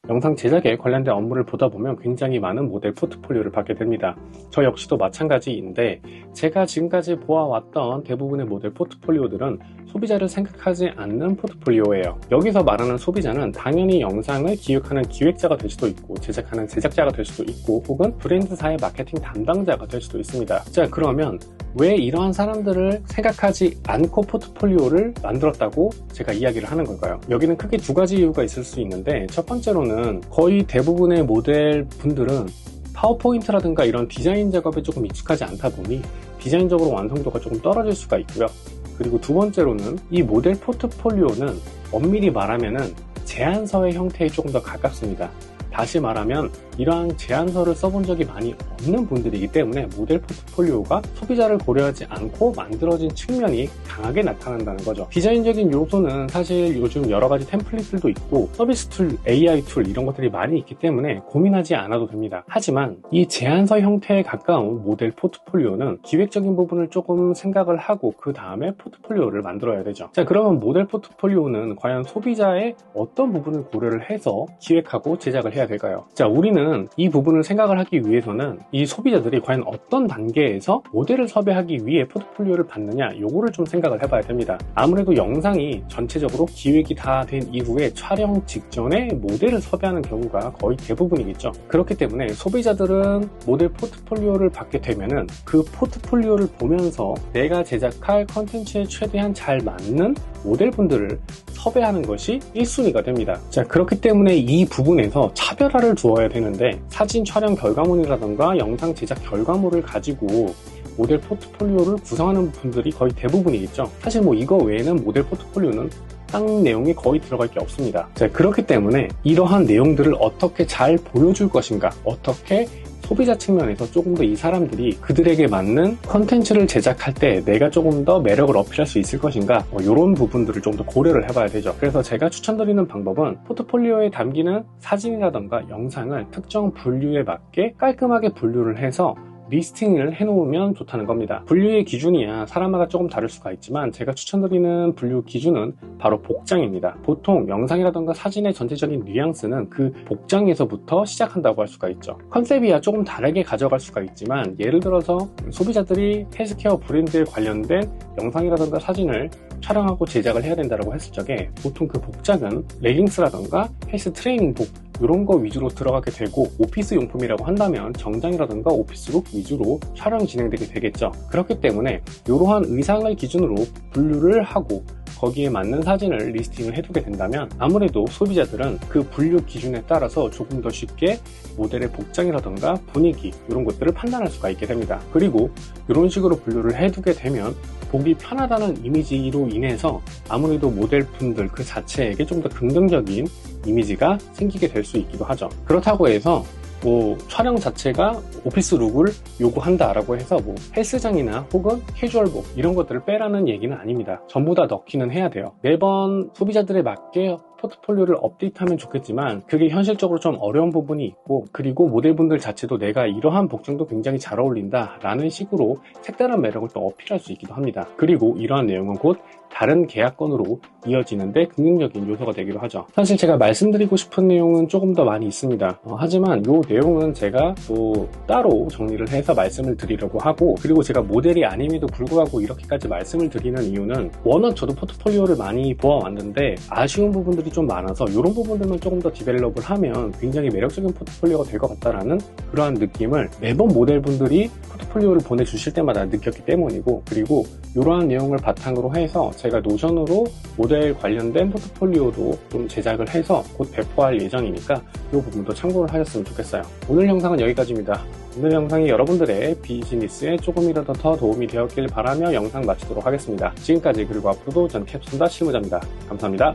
영상 제작에 관련된 업무를 보다 보면 굉장히 많은 모델 포트폴리오를 받게 됩니다. 저 역시도 마찬가지인데 제가 지금까지 보아왔던 대부분의 모델 포트폴리오들은 소비자를 생각하지 않는 포트폴리오예요. 여기서 말하는 소비자는 당연히 영상을 기획하는 기획자가 될 수도 있고 제작하는 제작자가 될 수도 있고 혹은 브랜드사의 마케팅 담당자가 될 수도 있습니다. 자, 그러면 왜 이러한 사람들을 생각하지 않고 포트폴리오를 만들었다고 제가 이야기를 하는 걸까요? 여기는 크게 두 가지 이유가 있을 수 있는데, 첫 번째로는 거의 대부분의 모델 분들은 파워포인트라든가 이런 디자인 작업에 조금 익숙하지 않다 보니 디자인적으로 완성도가 조금 떨어질 수가 있고요. 그리고 두 번째로는 이 모델 포트폴리오는 엄밀히 말하면은 제안서의 형태에 조금 더 가깝습니다. 다시 말하면 이러한 제안서를 써본 적이 많이 없는 분들이기 때문에 모델 포트폴리오가 소비자를 고려하지 않고 만들어진 측면이 강하게 나타난다는 거죠. 디자인적인 요소는 사실 요즘 여러 가지 템플릿들도 있고 서비스 툴, AI 툴 이런 것들이 많이 있기 때문에 고민하지 않아도 됩니다. 하지만 이 제안서 형태에 가까운 모델 포트폴리오는 기획적인 부분을 조금 생각을 하고 그 다음에 포트폴리오를 만들어야 되죠. 자, 그러면 모델 포트폴리오는 과연 소비자의 어떤 부분을 고려를 해서 기획하고 제작을 해야 될까요? 자, 우리는 이 부분을 생각을 하기 위해서는 이 소비자들이 과연 어떤 단계에서 모델을 섭외하기 위해 포트폴리오를 받느냐, 요거를 좀 생각을 해봐야 됩니다. 아무래도 영상이 전체적으로 기획이 다 된 이후에 촬영 직전에 모델을 섭외하는 경우가 거의 대부분이겠죠. 그렇기 때문에 소비자들은 모델 포트폴리오를 받게 되면은 그 포트폴리오를 보면서 내가 제작할 컨텐츠에 최대한 잘 맞는 모델분들을 섭외하는 것이 1순위가 됩니다. 자, 그렇기 때문에 이 부분에서 차별화를 두어야 되는데, 사진 촬영 결과물이라던가 영상 제작 결과물을 가지고 모델 포트폴리오를 구성하는 분들이 거의 대부분이겠죠. 사실 뭐 이거 외에는 모델 포트폴리오는 딴 내용이 거의 들어갈 게 없습니다. 자, 그렇기 때문에 이러한 내용들을 어떻게 잘 보여줄 것인가, 어떻게 소비자 측면에서 조금 더 이 사람들이 그들에게 맞는 컨텐츠를 제작할 때 내가 조금 더 매력을 어필할 수 있을 것인가, 이런 부분들을 좀 더 고려를 해봐야 되죠. 그래서 제가 추천드리는 방법은 포트폴리오에 담기는 사진이라던가 영상을 특정 분류에 맞게 깔끔하게 분류를 해서 리스팅을 해놓으면 좋다는 겁니다. 분류의 기준이야 사람마다 조금 다를 수가 있지만 제가 추천드리는 분류 기준은 바로 복장입니다. 보통 영상이라던가 사진의 전체적인 뉘앙스는 그 복장에서부터 시작한다고 할 수가 있죠. 컨셉이야 조금 다르게 가져갈 수가 있지만, 예를 들어서 소비자들이 헬스케어 브랜드에 관련된 영상이라던가 사진을 촬영하고 제작을 해야 된다고 했을 적에 보통 그 복장은 레깅스라던가 헬스 트레이닝복 이런 거 위주로 들어가게 되고, 오피스 용품이라고 한다면 정장이라든가 오피스룩 위주로 촬영이 진행되게 되겠죠. 그렇기 때문에 이러한 의상을 기준으로 분류를 하고 거기에 맞는 사진을 리스팅을 해두게 된다면 아무래도 소비자들은 그 분류 기준에 따라서 조금 더 쉽게 모델의 복장이라던가 분위기 이런 것들을 판단할 수가 있게 됩니다. 그리고 이런 식으로 분류를 해두게 되면 보기 편하다는 이미지로 인해서 아무래도 모델분들 그 자체에게 좀 더 긍정적인 이미지가 생기게 될 수 있기도 하죠. 그렇다고 해서 뭐 촬영 자체가 오피스 룩을 요구한다라고 해서 뭐 헬스장이나 혹은 캐주얼복 이런 것들을 빼라는 얘기는 아닙니다. 전부 다 넣기는 해야 돼요. 매번 소비자들에 맞게 포트폴리오를 업데이트하면 좋겠지만 그게 현실적으로 좀 어려운 부분이 있고, 그리고 모델분들 자체도 내가 이러한 복장도 굉장히 잘 어울린다 라는 식으로 색다른 매력을 또 어필할 수 있기도 합니다. 그리고 이러한 내용은 곧 다른 계약건으로 이어지는데 긍정적인 요소가 되기도 하죠. 사실 제가 말씀드리고 싶은 내용은 조금 더 많이 있습니다. 하지만 이 내용은 제가 또 따로 정리를 해서 말씀을 드리려고 하고, 그리고 제가 모델이 아님에도 불구하고 이렇게까지 말씀을 드리는 이유는 워낙 저도 포트폴리오를 많이 보아왔는데 아쉬운 부분들이 좀 많아서 이런 부분들만 조금 더 디벨롭을 하면 굉장히 매력적인 포트폴리오가 될 것 같다라는 그러한 느낌을 매번 모델분들이 포트폴리오를 보내주실 때마다 느꼈기 때문이고, 그리고 이러한 내용을 바탕으로 해서 제가 노션으로 모델 관련된 포트폴리오도 좀 제작을 해서 곧 배포할 예정이니까 이 부분도 참고를 하셨으면 좋겠어요. 오늘 영상은 여기까지입니다. 오늘 영상이 여러분들의 비즈니스에 조금이라도 더 도움이 되었길 바라며 영상 마치도록 하겠습니다. 지금까지 그리고 앞으로도 전 캡순다 실무자입니다. 감사합니다.